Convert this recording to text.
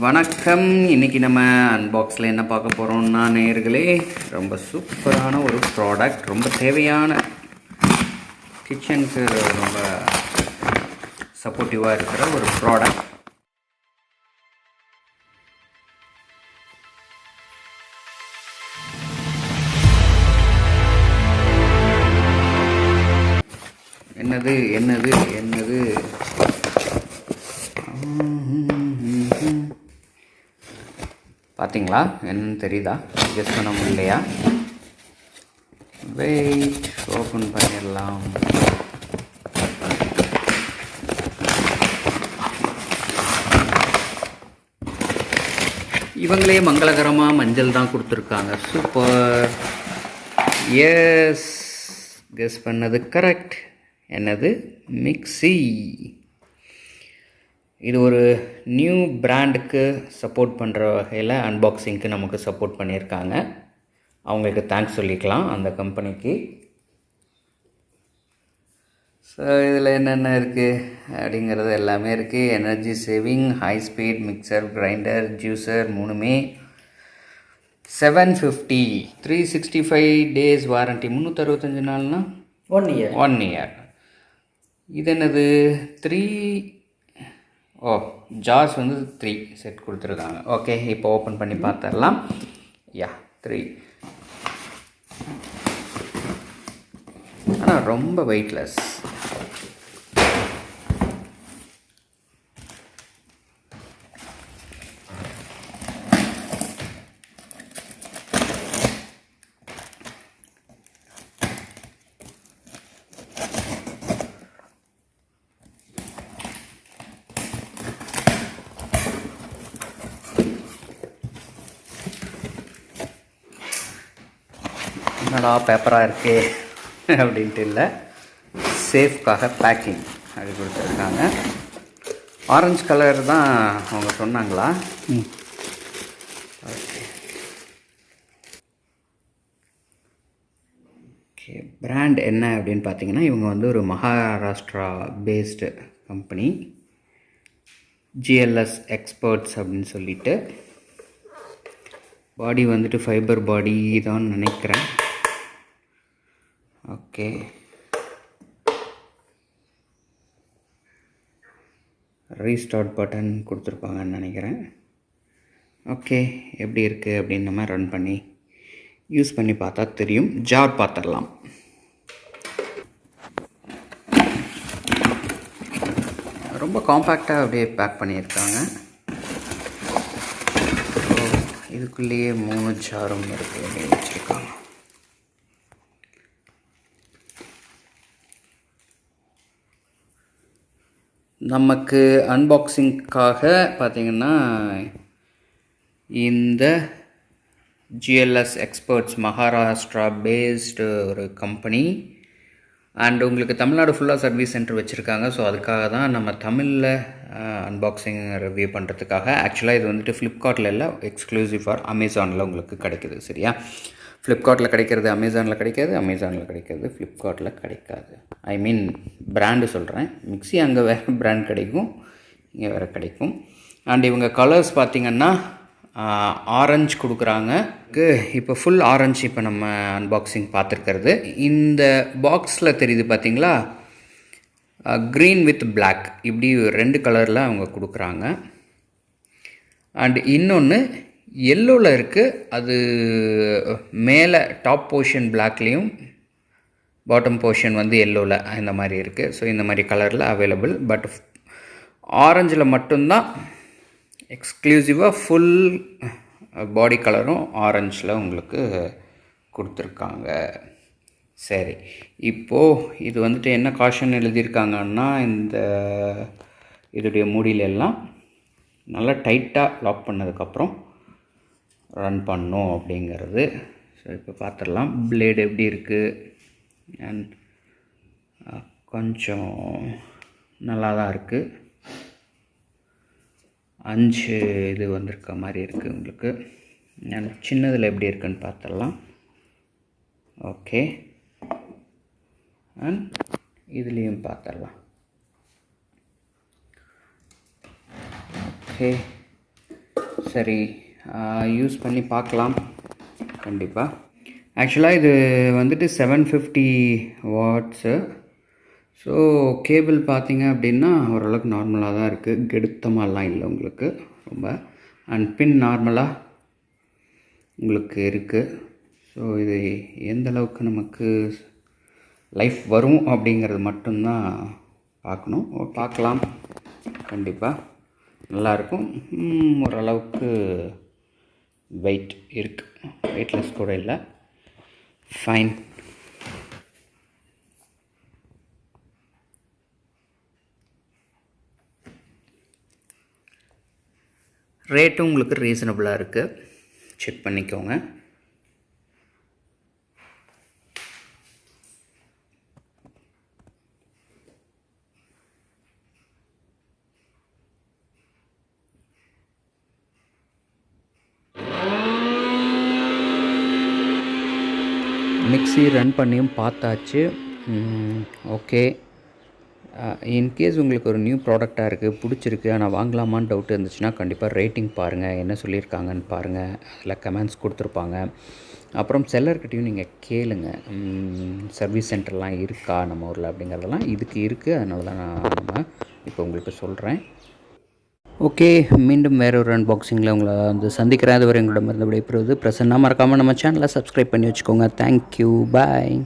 வணக்கம். இன்றைக்கி நம்ம அன்பாக்ஸில் என்ன பார்க்க போகிறோம்னா நேயர்களே, ரொம்ப சூப்பரான ஒரு ப்ராடக்ட், ரொம்ப தேவையான கிச்சனுக்கு ரொம்ப சப்போர்ட்டிவாக இருக்கிற ஒரு ப்ராடக்ட். என்னது என்னது என்னது பார்த்தீங்களா? என்னன்னு தெரியுதா? கெஸ் பண்ண முடியலையா? வெயிட், ஓப்பன் பண்ணிடலாம். இவங்களே மங்களகரமாக மஞ்சள் தான் கொடுத்துருக்காங்க. சூப்பர். எஸ், கெஸ் பண்ணது கரெக்ட். என்னது? மிக்சி. இது ஒரு நியூ பிராண்டுக்கு சப்போர்ட் பண்ணுற வகையில் அன்பாக்சிங்க்கு நமக்கு சப்போர்ட் பண்ணியிருக்காங்க. அவங்களுக்கு தேங்க்ஸ் சொல்லிக்கலாம், அந்த கம்பெனிக்கு. ஸோ இதில் என்னென்ன இருக்குது அப்படிங்கிறது எல்லாமே இருக்குது. Energy saving, high speed mixer, grinder, juicer, மூணுமே 750, 365 டேஸ் வாரண்ட்டி, 365 நாள்னா 1 இயர். இது என்னது? 3 ஜார்ஸ் வந்து 3 செட் கொடுத்துருக்காங்க. ஓகே, இப்போ ஓப்பன் பண்ணி பார்த்துடலாம். 3. ஆனால் ரொம்ப வெயிட்லெஸ். என்னடா பேப்பராக இருக்கே அப்படின்ட்டு இல்லை, சேஃப்காக பேக்கிங் அப்படி கொடுத்துருக்காங்க. ஆரஞ்சு கலர் தான் அவங்க சொன்னாங்களா? ஓகே, பிராண்ட் என்ன அப்படின்னு பார்த்தீங்கன்னா, இவங்க வந்து ஒரு Maharashtra based company, GLS experts அப்படின்னு சொல்லிட்டு. பாடி வந்துட்டு ஃபைபர் பாடி தான் நினைக்கிறேன். ஓகே, ரீஸ்டார்ட் பட்டன் கொடுத்துருப்பாங்கன்னு நினைக்கிறேன். ஓகே, எப்படி இருக்குது அப்படின்னு நம்ம ரன் பண்ணி யூஸ் பண்ணி பார்த்தா தெரியும். ஜார் பார்த்துடலாம். ரொம்ப காம்பேக்டாக அப்படியே பேக் பண்ணியிருக்காங்க. இதுக்குள்ளேயே 3 ஜாரும் இருக்குது அப்படின்னு வச்சுருக்காங்க. நமக்கு அன்பாக்சிங்க்காக பார்த்திங்கன்னா இந்த ஜிஎல்எஸ் எக்ஸ்பர்ட்ஸ் மகாராஷ்டிரா பேஸ்டு ஒரு கம்பெனி. அண்ட் உங்களுக்கு தமிழ்நாடு ஃபுல்லாக சர்வீஸ் சென்டர் வச்சுருக்காங்க. ஸோ அதுக்காக தான் நம்ம தமிழில் அன்பாக்சிங் ரிவ்யூ பண்ணுறதுக்காக. ஆக்சுவலாக இது வந்துட்டு ஃப்ளிப்கார்ட்டில் இல்லை, எக்ஸ்க்ளூசிவ் ஃபார் அமேசானில் உங்களுக்கு கிடைக்குது. சரியா? ஃப்ளிப்கார்ட்டில் கிடைக்கிறது அமேசானில் கிடைக்காது, அமேசானில் கிடைக்கிறது ஃப்ளிப்கார்ட்டில் கிடைக்காது. ஐ மீன் பிராண்டு சொல்கிறேன். மிக்சி அங்கே வேறு பிராண்ட் கிடைக்கும், இங்கே வேறு கிடைக்கும். அண்ட் இவங்க கலர்ஸ் பார்த்திங்கன்னா ஆரஞ்சு கொடுக்குறாங்க. இப்போ ஃபுல் ஆரஞ்சு இப்போ நம்ம அன்பாக்சிங் பார்த்துருக்கிறது. இந்த பாக்ஸில் தெரியுது பார்த்திங்களா, க்ரீன் வித் பிளாக், இப்படி 2 கலரில் அவங்க கொடுக்குறாங்க. அண்ட் இன்னொன்று எல்லோவில் இருக்குது. அது மேலே டாப் போர்ஷன் பிளாக்லேயும் பாட்டம் போர்ஷன் வந்து எல்லோவில் இந்த மாதிரி இருக்குது. ஸோ இந்த மாதிரி கலரில் அவைலபிள். பட் ஆரஞ்சில் மட்டும்தான் எக்ஸ்க்ளூசிவாக ஃபுல் பாடி கலரும் ஆரஞ்சில் உங்களுக்கு கொடுத்துருக்காங்க. சரி, இப்போது இது வந்துட்டு என்ன காஷன் எழுதியிருக்காங்கன்னா, இந்த இதோடைய மூடியிலெல்லாம் நல்லா டைட்டாக லாக் பண்ணதுக்கப்புறம் ரன் பண்ணும் அப்படிங்கிறது. ஸோ இப்போ பார்த்துடலாம் பிளேடு எப்படி இருக்குது. அண்ட் கொஞ்சம் நல்லா தான் இருக்குது. 5 இது வந்திருக்க மாதிரி இருக்குது உங்களுக்கு. அண்ட் சின்னதில் எப்படி இருக்குன்னு பார்த்துடலாம். ஓகே, அண்ட் இதுலேயும் பார்த்துடலாம். ஓகே, சரி, யூஸ் பண்ணி பார்க்கலாம் கண்டிப்பாக. ஆக்சுவலாக இது வந்துட்டு 750 வாட்ஸு. ஸோ கேபிள் பார்த்தீங்க அப்படின்னா ஓரளவுக்கு நார்மலாக தான் இருக்குது, கெடுத்தமாலாம் இல்லை உங்களுக்கு ரொம்ப. அண்ட் பின் நார்மலாக உங்களுக்கு இருக்குது. ஸோ இது எந்த அளவுக்கு நமக்கு லைஃப் வரும் அப்படிங்கிறது மட்டும்தான் பார்க்கணும். பார்க்கலாம் கண்டிப்பாக. நல்லாயிருக்கும். ஓரளவுக்கு வெயிட் இருக்குது, வெயிட்லெஸ் கூட இல்லை. ஃபைன். ரேட்டும் உங்களுக்கு ரீசனபுளாக இருக்குது, செக் பண்ணிக்கோங்க. மிக்ஸி ரன் பண்ணியும் பார்த்தாச்சு. ஓகே. இன்கேஸ் உங்களுக்கு ஒரு நியூ ப்ராடக்டாக இருக்குது, பிடிச்சிருக்கு, ஆனால் வாங்கலாமான்னு டவுட் இருந்துச்சுன்னா கண்டிப்பாக ரேட்டிங் பாருங்கள், என்ன சொல்லியிருக்காங்கன்னு பாருங்கள், அதில் கமெண்ட்ஸ் கொடுத்துருப்பாங்க. அப்புறம் செல்லர்கிட்டையும் நீங்கள் கேளுங்க, சர்வீஸ் சென்டர்லாம் இருக்கா நம்ம ஊரில் அப்படிங்கிறதெல்லாம். இதுக்கு இருக்குது, அதனால தான் நம்ம இப்போ உங்களுக்கு சொல்கிறேன். ஓகே, மீண்டும் வேற ஒரு அன்பாக்சிங்கில் உங்களை வந்து சந்திக்கிறேன். அதுவரை எங்களோட மருந்து விடைபெறுவது பிரசன்னா. மறக்காமல் நம்ம சேனலை சப்ஸ்கிரைப் பண்ணி வச்சுக்கோங்க. தேங்க்யூ, பாய்.